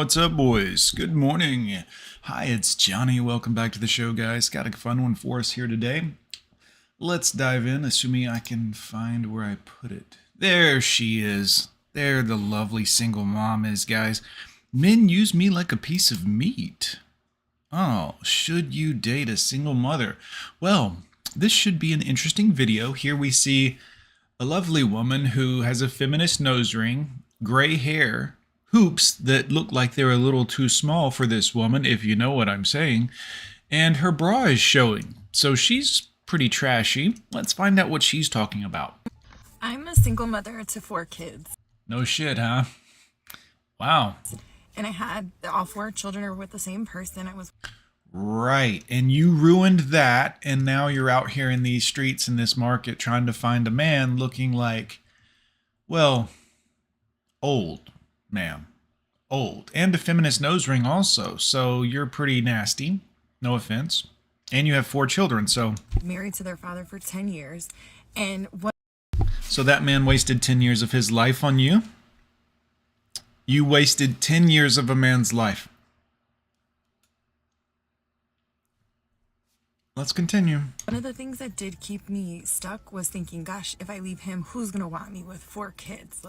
What's up, boys? Good morning. Hi, it's Johnny. Welcome back to the show, guys. Got a fun one for us here today. Let's dive in, assuming I can find where I put it. There she is. There the lovely single mom is, guys. Men use me like a piece of meat. Oh, should you date a single mother? Well, this should be an interesting video. Here we see a lovely woman who has a feminist nose ring, gray hair, hoops that look like they're a little too small for this woman, if you know what I'm saying, and her bra is showing. So she's pretty trashy. Let's find out what she's talking about. I'm a single mother to 4 kids. No shit, huh? Wow. And I had all 4 children are with the same person. Right, and you ruined that, and now you're out here in these streets in this market trying to find a man looking like, well, old, ma'am. Old. And a feminist nose ring also, so you're pretty nasty. No offense. And you have 4 children, so... married to their father for 10 years. And what... So that man wasted 10 years of his life on you? You wasted 10 years of a man's life. Let's continue. One of the things that did keep me stuck was thinking, gosh, if I leave him, who's going to want me with 4 kids?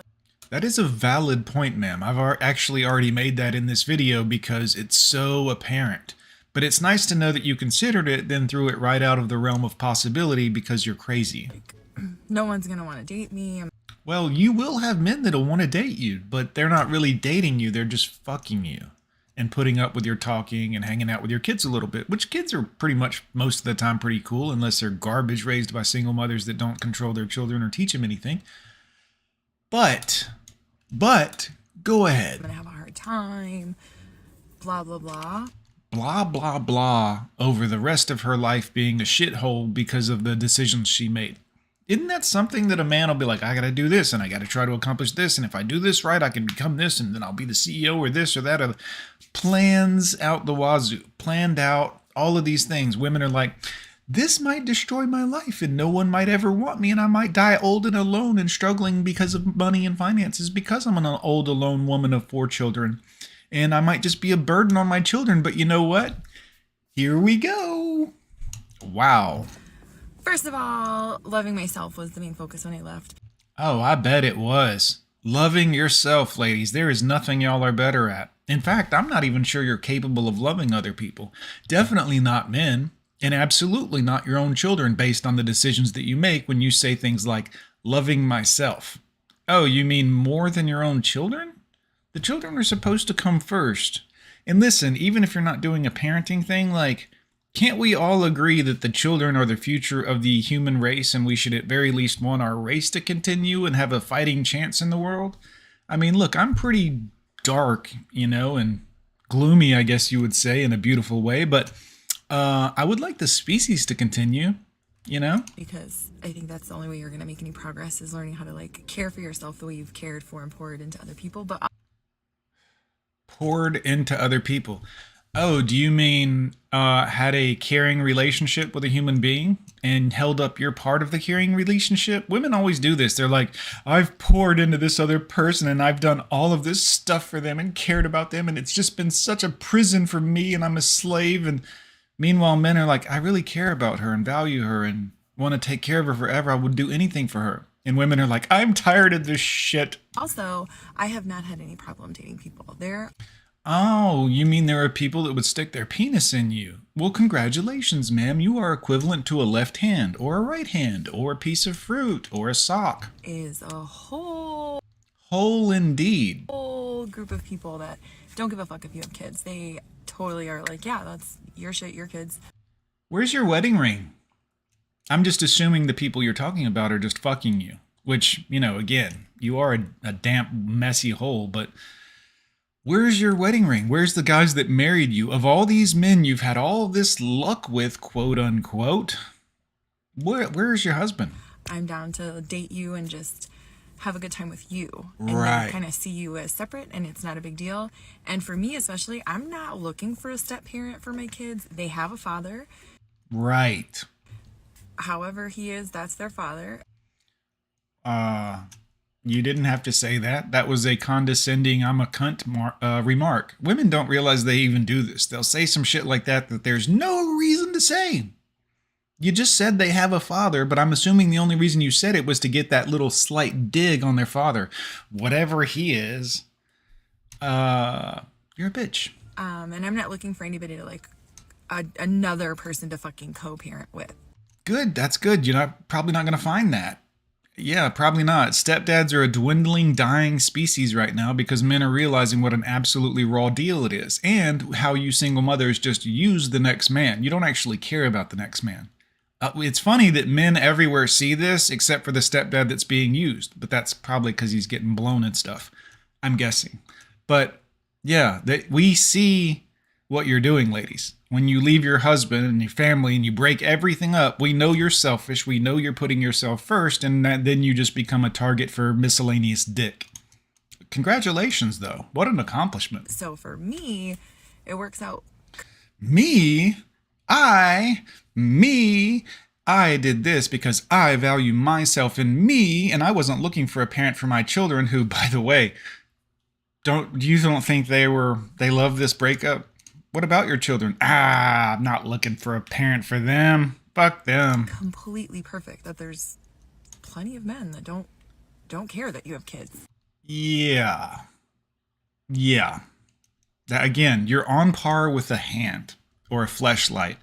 That is a valid point, ma'am. I've actually already made that in this video because it's so apparent. But it's nice to know that you considered it, then threw it right out of the realm of possibility because you're crazy. No one's going to want to date me. Well, you will have men that'll want to date you, but they're not really dating you. They're just fucking you and putting up with your talking and hanging out with your kids a little bit, which kids are pretty much most of the time pretty cool unless they're garbage raised by single mothers that don't control their children or teach them anything. But, go ahead. I'm going to have a hard time, blah, blah, blah. Blah, blah, blah over the rest of her life being a shithole because of the decisions she made. Isn't that something that a man will be like, I got to do this and I got to try to accomplish this. And if I do this right, I can become this and then I'll be the CEO or this or that. Or plans out the wazoo, planned out all of these things. Women are like, this might destroy my life and no one might ever want me and I might die old and alone and struggling because of money and finances because I'm an old alone woman of 4 children. And I might just be a burden on my children. But you know what? Here we go. Wow. First of all, loving myself was the main focus when I left. Oh, I bet it was. Loving yourself, ladies. There is nothing y'all are better at. In fact, I'm not even sure you're capable of loving other people. Definitely not men. And absolutely not your own children based on the decisions that you make when you say things like, loving myself. Oh, you mean more than your own children? The children are supposed to come first. And listen, even if you're not doing a parenting thing, like, can't we all agree that the children are the future of the human race and we should at very least want our race to continue and have a fighting chance in the world? I mean, look, I'm pretty dark, and gloomy, I guess you would say, in a beautiful way, but I would like the species to continue, Because I think that's the only way you're going to make any progress is learning how to, care for yourself the way you've cared for and poured into other people. But poured into other people. Oh, do you mean had a caring relationship with a human being and held up your part of the caring relationship? Women always do this. They're like, I've poured into this other person and I've done all of this stuff for them and cared about them and it's just been such a prison for me and I'm a slave. And meanwhile, men are like, I really care about her and value her and want to take care of her forever. I would do anything for her. And women are like, I'm tired of this shit. Also, I have not had any problem dating people. Oh, you mean there are people that would stick their penis in you? Well, congratulations, ma'am. You are equivalent to a left hand or a right hand or a piece of fruit or a sock. Is a whole Indeed. Group of people that don't give a fuck if you have kids. They totally are like, yeah, that's your shit, your kids. Where's your wedding ring? I'm just assuming the people you're talking about are just fucking you. Which, again, you are a damp, messy hole, but... where's your wedding ring? Where's the guys that married you? Of all these men you've had all this luck with, quote unquote, where's your husband? I'm down to date you and just have a good time with you. Right. And kind of see you as separate and it's not a big deal. And for me especially, I'm not looking for a step parent for my kids. They have a father. Right. However he is, that's their father. You didn't have to say that. That was a condescending, I'm a cunt remark. Women don't realize they even do this. They'll say some shit like that there's no reason to say. You just said they have a father, but I'm assuming the only reason you said it was to get that little slight dig on their father. Whatever he is, you're a bitch. And I'm not looking for anybody to like another person to fucking co-parent with. Good, that's good. You're probably not going to find that. Yeah, probably not. Stepdads are a dwindling, dying species right now because men are realizing what an absolutely raw deal it is, and how you single mothers just use the next man. You don't actually care about the next man. It's funny that men everywhere see this except for the stepdad that's being used, but that's probably because he's getting blown and stuff, I'm guessing. But yeah, we see what you're doing, ladies. When you leave your husband and your family and you break everything up, we know you're selfish. We know you're putting yourself first, and then you just become a target for miscellaneous dick. Congratulations, though. What an accomplishment. So for me, it works out. I did this because I value myself and me, and I wasn't looking for a parent for my children who, by the way, you don't think they love this breakup? What about your children? I'm not looking for a parent for them. Fuck them. Completely perfect that there's plenty of men that don't care that you have kids. Yeah. Again, you're on par with a hand or a fleshlight.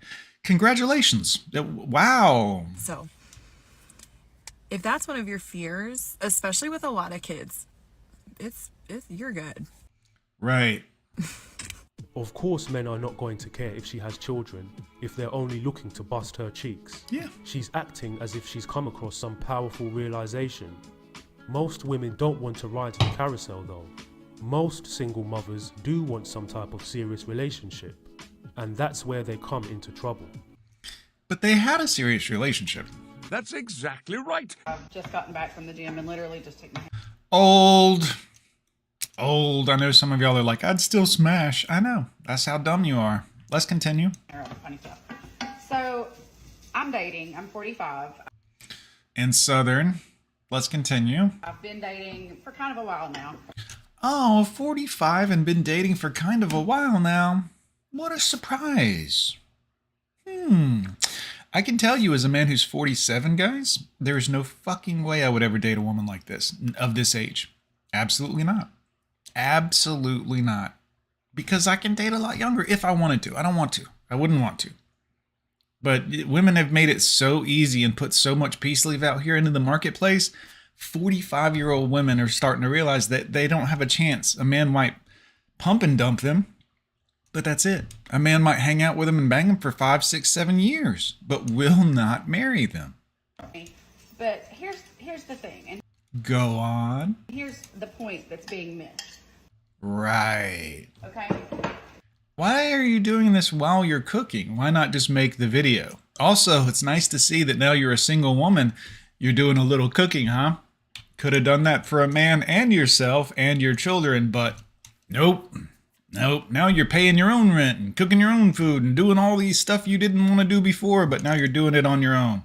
Congratulations. Wow. So, if that's one of your fears, especially with a lot of kids, you're good. Right. Of course, men are not going to care if she has children, if they're only looking to bust her cheeks. Yeah. She's acting as if she's come across some powerful realization. Most women don't want to ride the carousel though. Most single mothers do want some type of serious relationship, and that's where they come into trouble. But they had a serious relationship. That's exactly right. I've just gotten back from the gym and literally just taken my Old. I know some of y'all are like, I'd still smash. I know. That's how dumb you are. Let's continue. hair on funny stuff. So I'm dating. I'm 45. In Southern. Let's continue. I've been dating for kind of a while now. Oh, 45 and been dating for kind of a while now. What a surprise. I can tell you as a man who's 47, guys, there is no fucking way I would ever date a woman like this, of this age. Absolutely not. Absolutely not. Because I can date a lot younger if I wanted to. I don't want to. I wouldn't want to. But women have made it so easy and put so much peace leave out here into the marketplace. 45-year-old women are starting to realize that they don't have a chance. A man might pump and dump them, but that's it. A man might hang out with them and bang them for 5, 6, 7 years, but will not marry them. But here's the thing, and Go on. here's the point that's being missed. Right. Okay? Why are you doing this while you're cooking? Why not just make the video? Also, it's nice to see that now you're a single woman. You're doing a little cooking, huh? Could have done that for a man and yourself and your children, but nope. Now you're paying your own rent and cooking your own food and doing all these stuff you didn't want to do before, but now you're doing it on your own.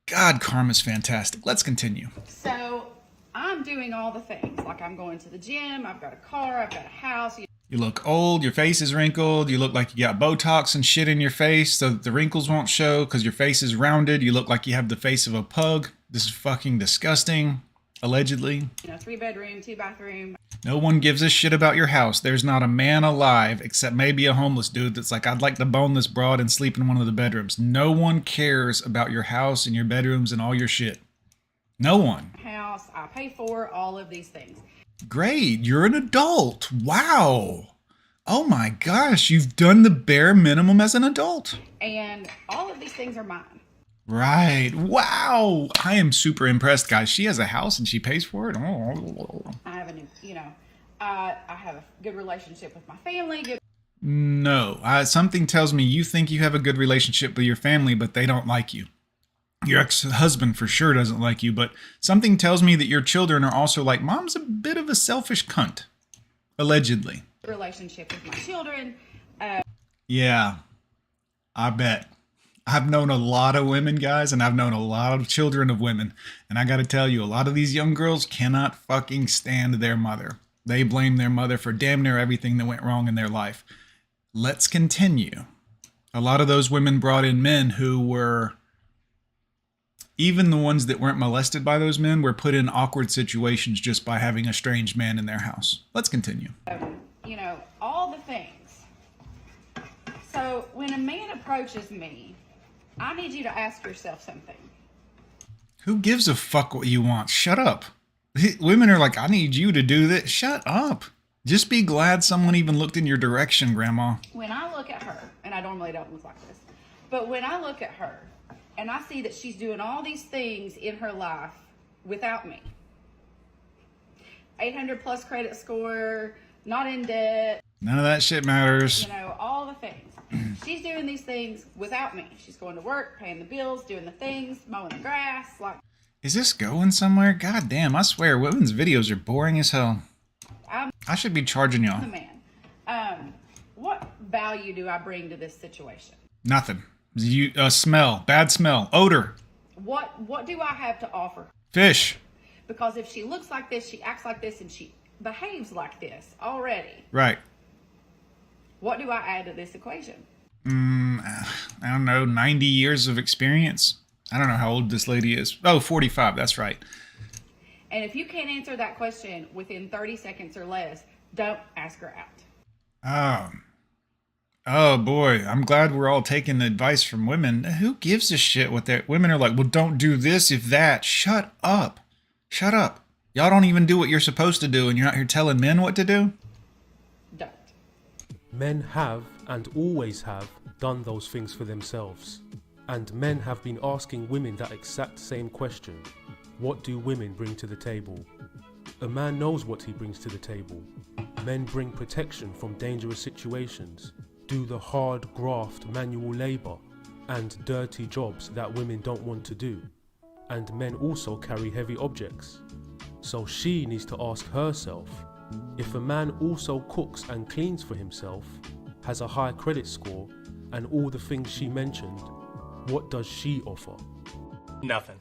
God, karma's fantastic. Let's continue. So I'm doing all the things. Like I'm going to the gym, I've got a car, I've got a house. You look old, your face is wrinkled, you look like you got Botox and shit in your face so that the wrinkles won't show because your face is rounded. You look like you have the face of a pug. This is fucking disgusting, allegedly. 3-bedroom, 2-bathroom. No one gives a shit about your house. There's not a man alive, except maybe a homeless dude that's like, I'd like to bone this broad and sleep in one of the bedrooms. No one cares about your house and your bedrooms and all your shit. No one. House, I pay for all of these things. Great, you're an adult. Wow. Oh my gosh, you've done the bare minimum as an adult. And all of these things are mine. Right. Wow. I am super impressed, guys. She has a house and she pays for it. Oh. I have a new, I have a good relationship with my family. No. Something tells me you think you have a good relationship with your family, but they don't like you. Your ex-husband for sure doesn't like you, but something tells me that your children are also like, Mom's a bit of a selfish cunt. Allegedly. Relationship with my children. Yeah. I bet. I've known a lot of women, guys, and I've known a lot of children of women. And I got to tell you, a lot of these young girls cannot fucking stand their mother. They blame their mother for damn near everything that went wrong in their life. Let's continue. A lot of those women brought in men who were, even the ones that weren't molested by those men, were put in awkward situations just by having a strange man in their house. Let's continue. You know, all the things. So when a man approaches me, I need you to ask yourself something. Who gives a fuck what you want? Shut up. Women are like, I need you to do this. Shut up. Just be glad someone even looked in your direction, Grandma. When I look at her, and I normally don't look like this, but when I look at her and I see that she's doing all these things in her life without me, 800 plus credit score, not in debt, None of that shit matters. you know, all the things. She's doing these things without me. She's going to work, paying the bills, doing the things, mowing the grass. Like, Is this going somewhere? God damn, I swear, women's videos are boring as hell. I should be charging y'all. the man. What value do I bring to this situation? Nothing. Smell. Bad smell. Odor. What do I have to offer? Fish. Because if she looks like this, she acts like this, and she behaves like this already, Right. what do I add to this equation? I don't know, 90 years of experience? I don't know how old this lady is. Oh, 45, that's right. And if you can't answer that question within 30 seconds or less, don't ask her out. Oh boy, I'm glad we're all taking advice from women. Who gives a shit what their women are like? Well, don't do this if that. Shut up. Shut up. Y'all don't even do what you're supposed to do, and you're out here telling men what to do? Don't. Men have, and always have, done those things for themselves. And men have been asking women that exact same question. What do women bring to the table? A man knows what he brings to the table. Men bring protection from dangerous situations, do the hard graft manual labour, and dirty jobs that women don't want to do. And men also carry heavy objects. So she needs to ask herself, if a man also cooks and cleans for himself, has a high credit score, and all the things she mentioned, what does she offer? Nothing.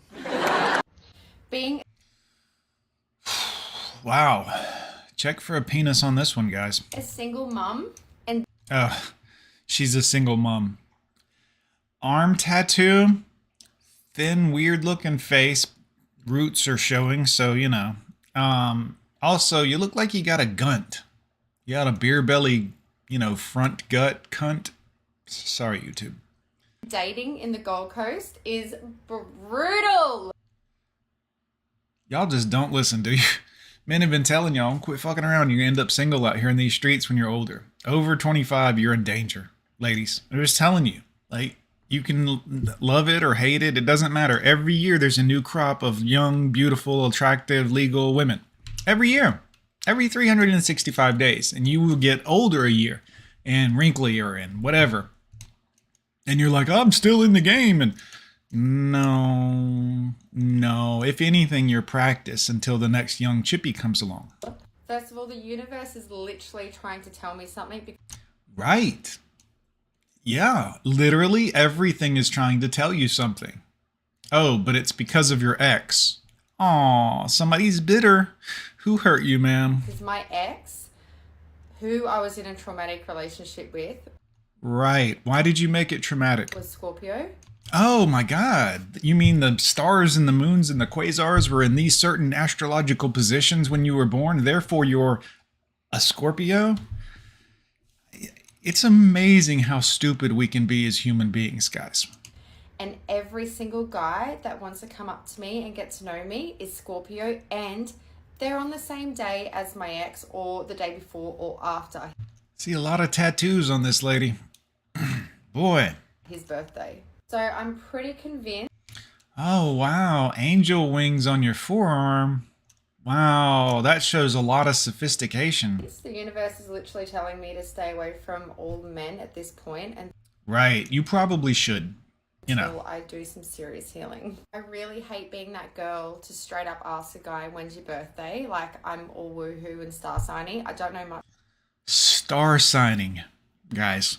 Being Wow. Check for a penis on this one, guys. a single mum and She's a single mom. Arm tattoo. Thin, weird looking face. Roots are showing, so you know. Also, you look like you got a gunt. You got a beer belly, front gut cunt. Sorry, YouTube. dating in the Gold Coast is brutal. Y'all just don't listen, do you? Men have been telling y'all, quit fucking around. You're gonna end up single out here in these streets when you're older. Over 25, you're in danger. Ladies, I'm just telling you. Like, you can love it or hate it. It doesn't matter. Every year, there's a new crop of young, beautiful, attractive, legal women. Every year. Every 365 days. And you will get older a year and wrinklier and whatever. And you're like, I'm still in the game. And no. If anything, you're practice until the next young chippy comes along. First of all, the universe is literally trying to tell me something. Right. Yeah, literally everything is trying to tell you something. Oh, but it's because of your ex. Aw, somebody's bitter. Who hurt you, ma'am? Because my ex, who I was in a traumatic relationship with, Right. Why did you make it traumatic? was Scorpio. Oh my God. You mean the stars and the moons and the quasars were in these certain astrological positions when you were born? Therefore, you're a Scorpio? It's amazing how stupid we can be as human beings, guys. And every single guy that wants to come up to me and get to know me is Scorpio, and they're on the same day as my ex, or the day before or after See a lot of tattoos on this lady. Boy. his birthday. So I'm pretty convinced Oh, wow. Angel wings on your forearm. Wow, that shows a lot of sophistication. the universe is literally telling me to stay away from all men at this point and Right, you probably should. until I do some serious healing. I really hate being that girl to straight up ask a guy, when's your birthday? Like, I'm all woohoo and star signing. I don't know much. Star signing, guys.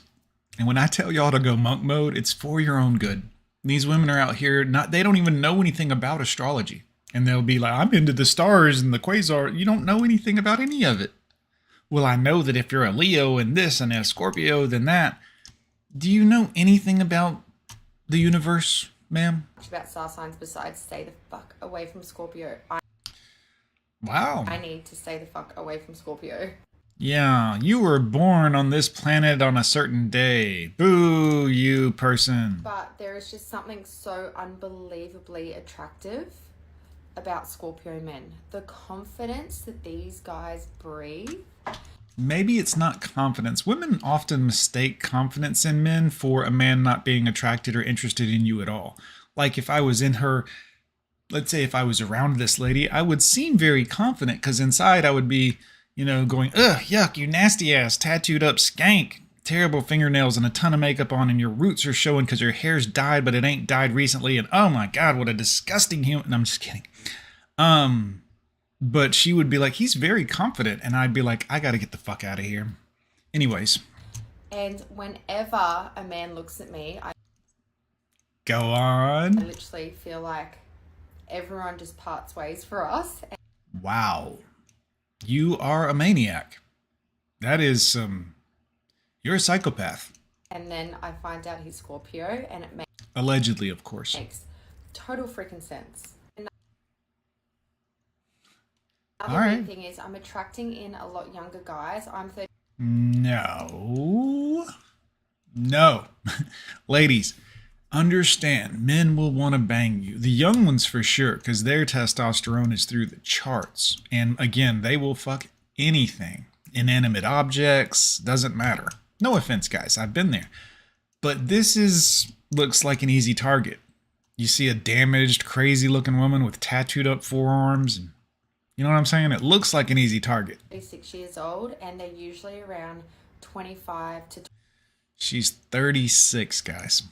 And when I tell y'all to go monk mode, it's for your own good. These women are out here, they don't even know anything about astrology. And they'll be like, I'm into the stars and the quasar. You don't know anything about any of it. Well, I know that if you're a Leo and this and a Scorpio, then that. Do you know anything about the universe, ma'am? About star signs besides stay the fuck away from Scorpio. Wow. I need to stay the fuck away from Scorpio. Yeah, you were born on this planet on a certain day. Boo, you person. But there is just something so unbelievably attractive about Scorpio men. The confidence that these guys breathe. Maybe it's not confidence. Women often mistake confidence in men for a man not being attracted or interested in you at all. Like if I was in her, let's say if I was around this lady, I would seem very confident because inside I would be, going, ugh, yuck, you nasty ass, tattooed up skank, terrible fingernails and a ton of makeup on and your roots are showing because your hair's dyed, but it ain't dyed recently. And oh my God, what a disgusting human. I'm just kidding. But she would be like, he's very confident. And I'd be like, I got to get the fuck out of here. Anyways. And whenever a man looks at me, I Go on. literally feel like everyone just parts ways for us. Wow. You are a maniac. That is, you're a psychopath. And then I find out he's Scorpio and it Allegedly, of course. makes total freaking sense. All Another right. weird thing is I'm attracting in a lot younger guys. I'm 30. No. Ladies, understand, men will want to bang you. The young ones for sure, because their testosterone is through the charts. And again, they will fuck anything. Inanimate objects, doesn't matter. No offense, guys, I've been there. But this looks like an easy target. You see a damaged, crazy looking woman with tattooed up forearms. And you know what I'm saying? It looks like an easy target. 36 years old and they're usually around 25 to She's 36, guys.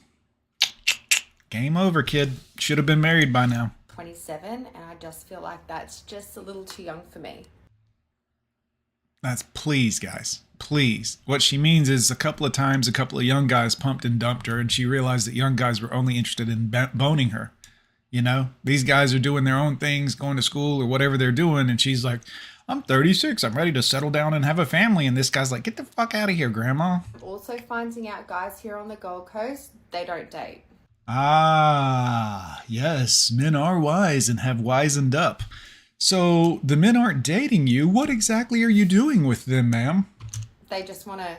Game over, kid. Should have been married by now. 27, and I just feel like that's just a little too young for me. That's please, guys. Please. What she means is a couple of times a couple of young guys pumped and dumped her, and she realized that young guys were only interested in boning her. These guys are doing their own things, going to school or whatever they're doing, and she's like, I'm 36. I'm ready to settle down and have a family. And this guy's like, get the fuck out of here, grandma. Also finding out guys here on the Gold Coast, they don't date. Ah, yes, men are wise and have wisened up. So the men aren't dating you. What exactly are you doing with them, ma'am? They just want to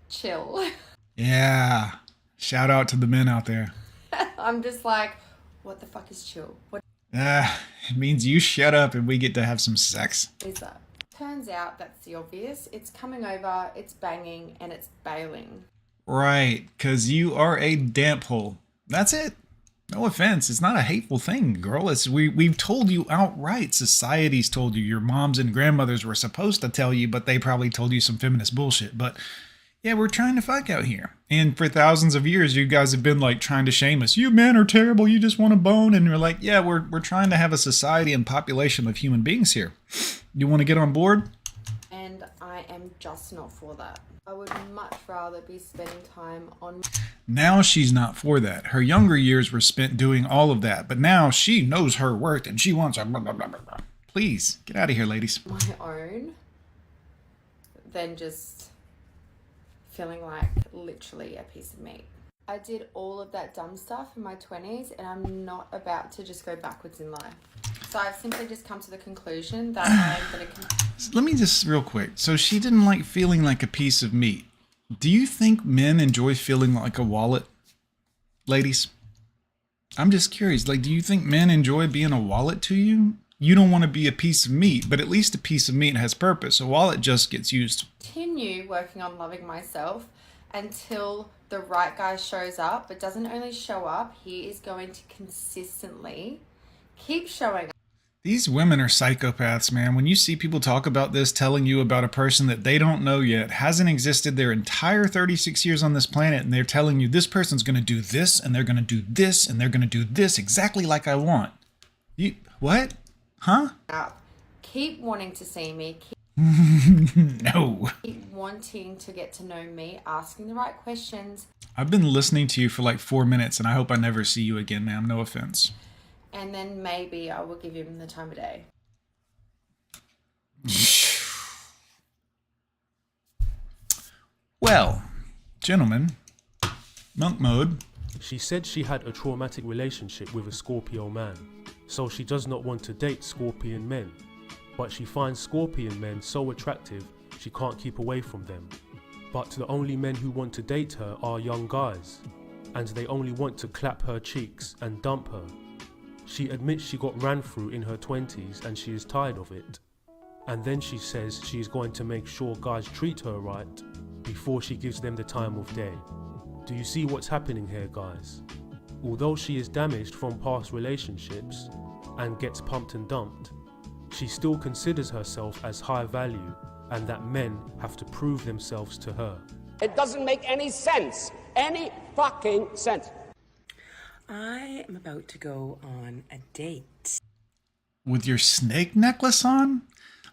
chill. Yeah. Shout out to the men out there. I'm just like, what the fuck is chill? What It means you shut up and we get to have some sex. is that? Turns out that's the obvious. It's coming over, it's banging, and it's bailing. Right, because you are a damp hole. That's it. No offense. It's not a hateful thing, girl. We've told you outright. Society's told you. Your moms and grandmothers were supposed to tell you, but they probably told you some feminist bullshit. But yeah, we're trying to fuck out here. And for thousands of years, you guys have been like trying to shame us. You men are terrible. You just want to bone. And you're like, yeah, we're trying to have a society and population of human beings here. You want to get on board? And I am just not for that. I would much rather be spending time on Now she's not for that. Her younger years were spent doing all of that. But now she knows her worth and she wants a blah, blah, blah, blah, blah. Please, get out of here, ladies. my own than just feeling like literally a piece of meat. I did all of that dumb stuff in my 20s and I'm not about to just go backwards in life. So I've simply just come to the conclusion that I'm going to... Let me just real quick. So she didn't like feeling like a piece of meat. Do you think men enjoy feeling like a wallet? Ladies? I'm just curious. Like, do you think men enjoy being a wallet to you? You don't want to be a piece of meat, but at least a piece of meat has purpose. A wallet just gets used. continue working on loving myself until the right guy shows up, but doesn't only show up, he is going to consistently keep showing up. These women are psychopaths, man. When you see people talk about this, telling you about a person that they don't know yet, hasn't existed their entire 36 years on this planet, and they're telling you this person's going to do this, and they're going to do this, and they're going to do this exactly like I want. You, what? Huh? Keep wanting to see me. No. wanting to get to know me, asking the right questions, I've been listening to you for like 4 minutes, and I hope I never see you again, ma'am. No offense. and then maybe I will give him the time of day. Well, gentlemen, monk mode. She said she had a traumatic relationship with a Scorpio man, so she does not want to date Scorpion men. But she finds Scorpion men so attractive she can't keep away from them. But the only men who want to date her are young guys, and they only want to clap her cheeks and dump her. She admits she got ran through in her 20s and she is tired of it. And then she says she is going to make sure guys treat her right before she gives them the time of day. Do you see what's happening here, guys? Although she is damaged from past relationships and gets pumped and dumped, she still considers herself as high value and that men have to prove themselves to her. It doesn't make any sense. Any fucking sense. I am about to go on a date. With your snake necklace on?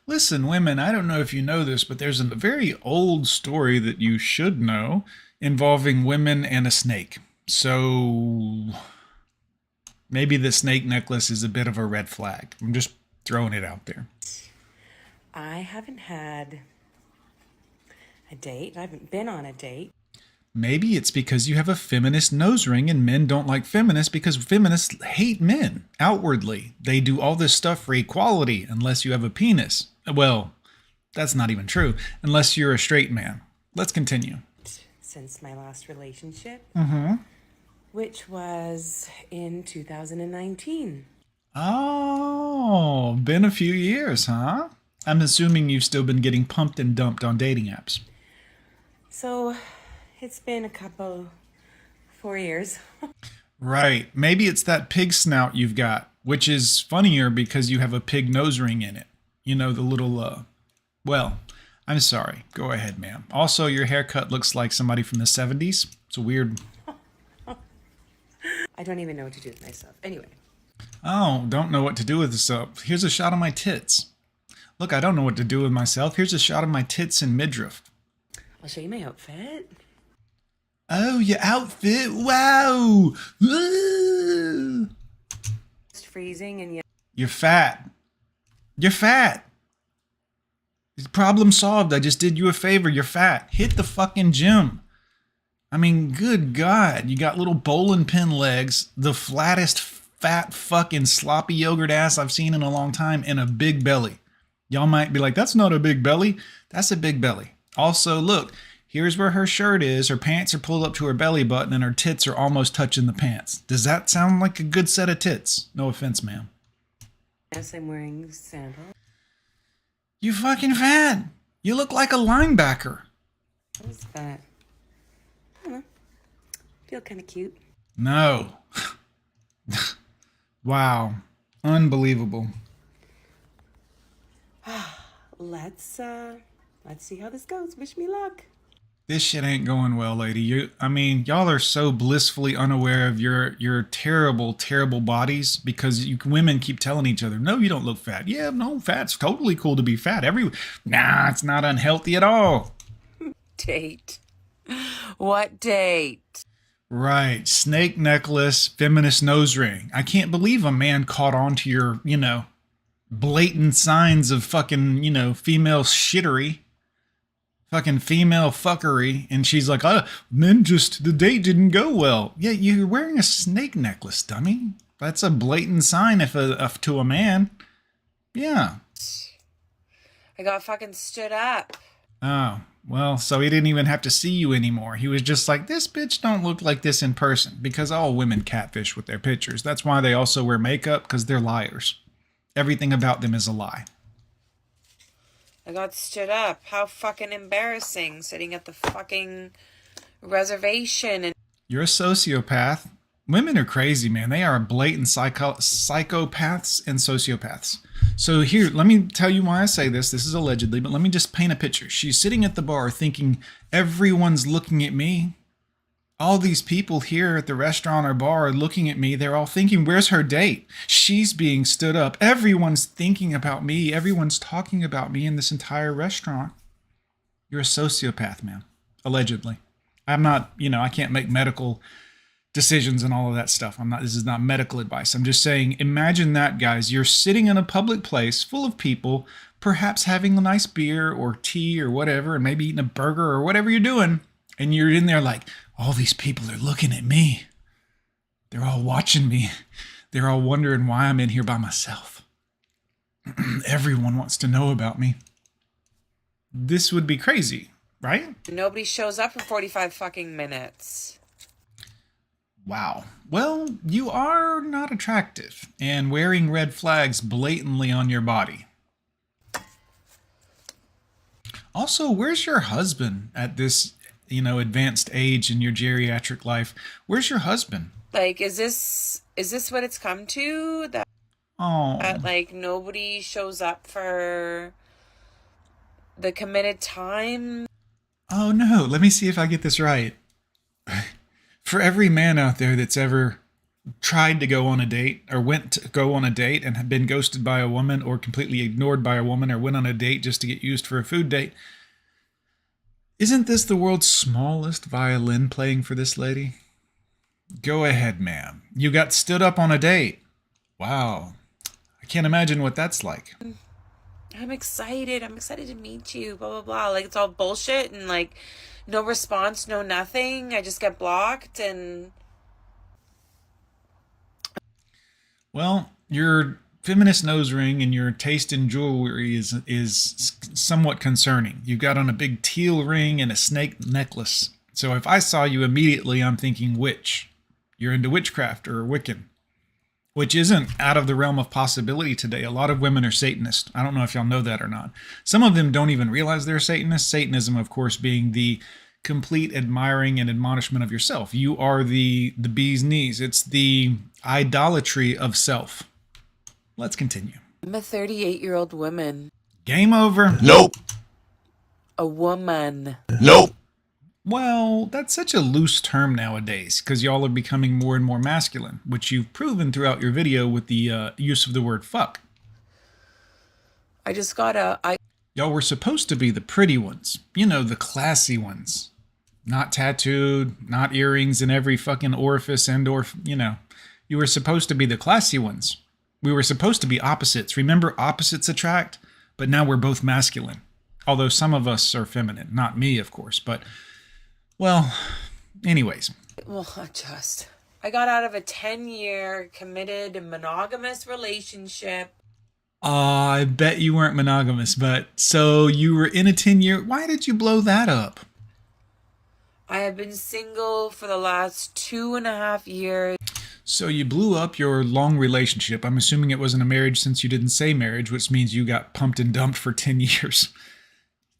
Listen, women, I don't know if you know this, but there's a very old story that you should know involving women and a snake. So maybe the snake necklace is a bit of a red flag. I'm just throwing it out there. I haven't had a date. I haven't been on a date. Maybe it's because you have a feminist nose ring and men don't like feminists because feminists hate men outwardly. They do all this stuff for equality unless you have a penis. Well, that's not even true. Unless you're a straight man. Let's continue. Since my last relationship, Mm-hmm. which was in 2019. Oh, been a few years, huh? I'm assuming you've still been getting pumped and dumped on dating apps. So it's been 4 years. Right. Maybe it's that pig snout you've got, which is funnier because you have a pig nose ring in it. You know, the little, well, I'm sorry. Go ahead, ma'am. Also, your haircut looks like somebody from the 70s. It's a weird... I don't even know what to do with myself. Anyway. Oh, don't know what to do with myself. Here's a shot of my tits. Look, I don't know what to do with myself. Here's a shot of my tits and midriff. I'll show you my outfit. Oh, your outfit. Wow. Ooh. It's freezing and yet. You're fat. You're fat. Problem solved. I just did you a favor. You're fat. Hit the fucking gym. I mean, good God. You got little bowling pin legs, the flattest fat fucking sloppy yogurt ass I've seen in a long time, and a big belly. Y'all might be like, that's not a big belly. That's a big belly. Also, look, here's where her shirt is. Her pants are pulled up to her belly button and her tits are almost touching the pants. Does that sound like a good set of tits? No offense, ma'am. Yes, I'm wearing sandals. You fucking fat. You look like a linebacker. What is that? I don't know. Feel kind of cute. No. Wow. Unbelievable. Let's see how this goes. Wish me luck. This shit ain't going well, lady. Y'all are so blissfully unaware of your terrible, terrible bodies because you women keep telling each other, no, you don't look fat. Yeah, no, fat's totally cool to be fat. Nah, it's not unhealthy at all. Date. What date? Right. Snake necklace, feminist nose ring. I can't believe a man caught on to your, blatant signs of fucking, female shittery. Fucking female fuckery. And she's like, the date didn't go well. Yeah, you're wearing a snake necklace, dummy. That's a blatant sign to a man. Yeah. I got fucking stood up. Oh, well, so he didn't even have to see you anymore. He was just like, this bitch don't look like this in person. Because all women catfish with their pictures. That's why they also wear makeup, because they're liars. Everything about them is a lie. I got stood up. How fucking embarrassing, sitting at the fucking reservation and... You're a sociopath. Women are crazy, man. They are blatant psychopaths and sociopaths. So here, let me tell you why I say this. This is allegedly, but let me just paint a picture. She's sitting at the bar thinking, everyone's looking at me. All these people here at the restaurant or bar are looking at me. They're all thinking, where's her date? She's being stood up. Everyone's thinking about me. Everyone's talking about me in this entire restaurant. You're a sociopath, man. Allegedly. I'm not, I can't make medical decisions and all of that stuff. This is not medical advice. I'm just saying, imagine that, guys. You're sitting in a public place full of people, perhaps having a nice beer or tea or whatever, and maybe eating a burger or whatever you're doing. And you're in there like, all these people are looking at me. They're all watching me. They're all wondering why I'm in here by myself. Everyone wants to know about me. This would be crazy, right? Nobody shows up for 45 fucking minutes. Wow. Well, you are not attractive and wearing red flags blatantly on your body. Also, where's your husband at this, advanced age in your geriatric life? Where's your husband? Like, is this what it's come to? That like nobody shows up for the committed time? Oh no, let me see if I get this right. For every man out there that's ever tried to go on a date or went to go on a date and have been ghosted by a woman or completely ignored by a woman or went on a date just to get used for a food date, isn't this the world's smallest violin playing for this lady? Go ahead, ma'am. You got stood up on a date. Wow. I can't imagine what that's like. I'm excited. I'm excited to meet you. Blah, blah, blah. Like, it's all bullshit and, like, no response, no nothing. I just get blocked and... Well, your feminist nose ring and your taste in jewelry is somewhat concerning. You've got on a big teal ring and a snake necklace. So if I saw you immediately, I'm thinking witch. You're into witchcraft or Wiccan, which isn't out of the realm of possibility today. A lot of women are Satanists. I don't know if y'all know that or not. Some of them don't even realize they're Satanists. Satanism, of course, being the complete admiring and admonishment of yourself. You are the bee's knees. It's the idolatry of self. Let's continue. I'm a 38-year-old woman. Game over. Nope. A woman. Nope. Well, that's such a loose term nowadays because y'all are becoming more and more masculine, which you've proven throughout your video with the use of the word fuck. I just gotta... Y'all were supposed to be the pretty ones. The classy ones. Not tattooed, not earrings in every fucking orifice and/or, You were supposed to be the classy ones. We were supposed to be opposites. Remember, opposites attract? But now we're both masculine. Although some of us are feminine. Not me, of course, but... Well, anyways. Well, I got out of a 10-year committed monogamous relationship. I bet you weren't monogamous, but so you were in a 10-year... Why did you blow that up? I have been single for the last 2.5 years. So you blew up your long relationship. I'm assuming it wasn't a marriage since you didn't say marriage, which means you got pumped and dumped for 10 years.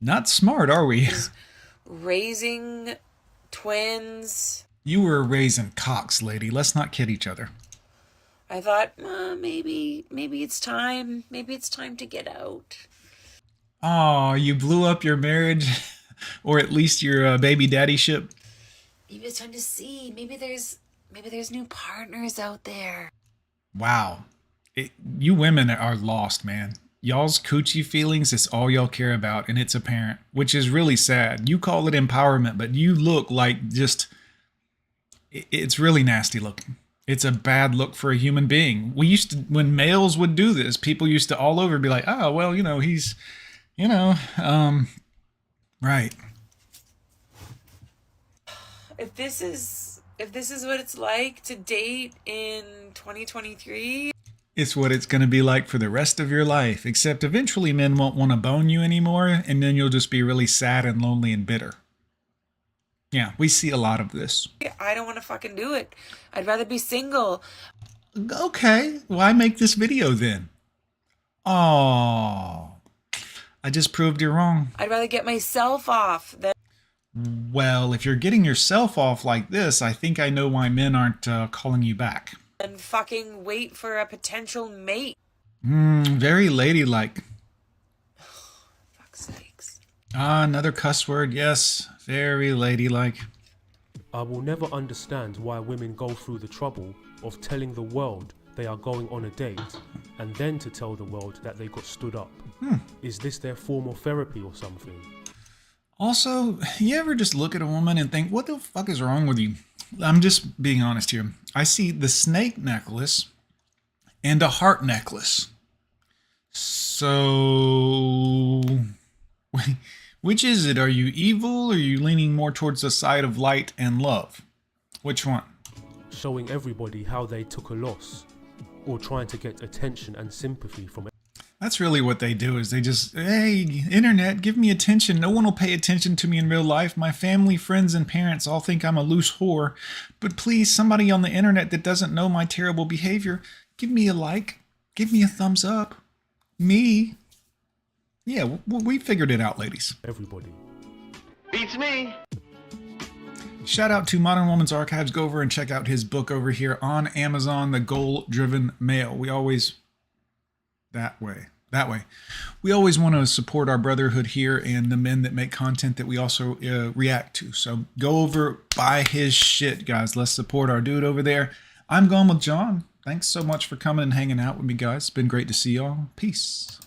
Not smart, are we? Raising twins. You were raising cocks, lady. Let's not kid each other. I thought, maybe it's time. Maybe it's time to get out. Oh, you blew up your marriage, or at least your baby daddy ship. Maybe it's time to see. Maybe there's new partners out there. Wow, you women are lost, man. Y'all's coochie feelings is all y'all care about, and it's apparent, which is really sad. You call it empowerment, but you look like just... It's really nasty looking. It's a bad look for a human being. We used to, when males would do this, people used to all over be like, oh, well, he's, right. If this is what it's like to date in 2023... It's what it's going to be like for the rest of your life, except eventually men won't want to bone you anymore, and then you'll just be really sad and lonely and bitter. Yeah, we see a lot of this. I don't want to fucking do it. I'd rather be single. Okay, why make this video then? Oh, I just proved you're wrong. I'd rather get myself off than... Well, if you're getting yourself off like this, I think I know why men aren't calling you back. And fucking wait for a potential mate. Very ladylike. Fuck's sakes. Another cuss word, yes. Very ladylike. I will never understand why women go through the trouble of telling the world they are going on a date and then to tell the world that they got stood up. Is this their form of therapy or something? Also, you ever just look at a woman and think, what the fuck is wrong with you? I'm just being honest here. I see the snake necklace and a heart necklace. So, which is it? Are you evil or are you leaning more towards the side of light and love? Which one? Showing everybody how they took a loss, or trying to get attention and sympathy from it. That's really what they do, is they just, hey, internet, give me attention. No one will pay attention to me in real life. My family, friends, and parents all think I'm a loose whore. But please, somebody on the internet that doesn't know my terrible behavior, give me a like. Give me a thumbs up. Me. Yeah, we figured it out, ladies. Everybody. Beats me. Shout out to Modern Woman's Archives. Go over and check out his book over here on Amazon, The Goal-Driven Male. We always... That way. We always want to support our brotherhood here and the men that make content that we also react to. So go over, buy his shit, guys. Let's support our dude over there. I'm Gone with John. Thanks so much for coming and hanging out with me, guys. It's been great to see y'all. Peace.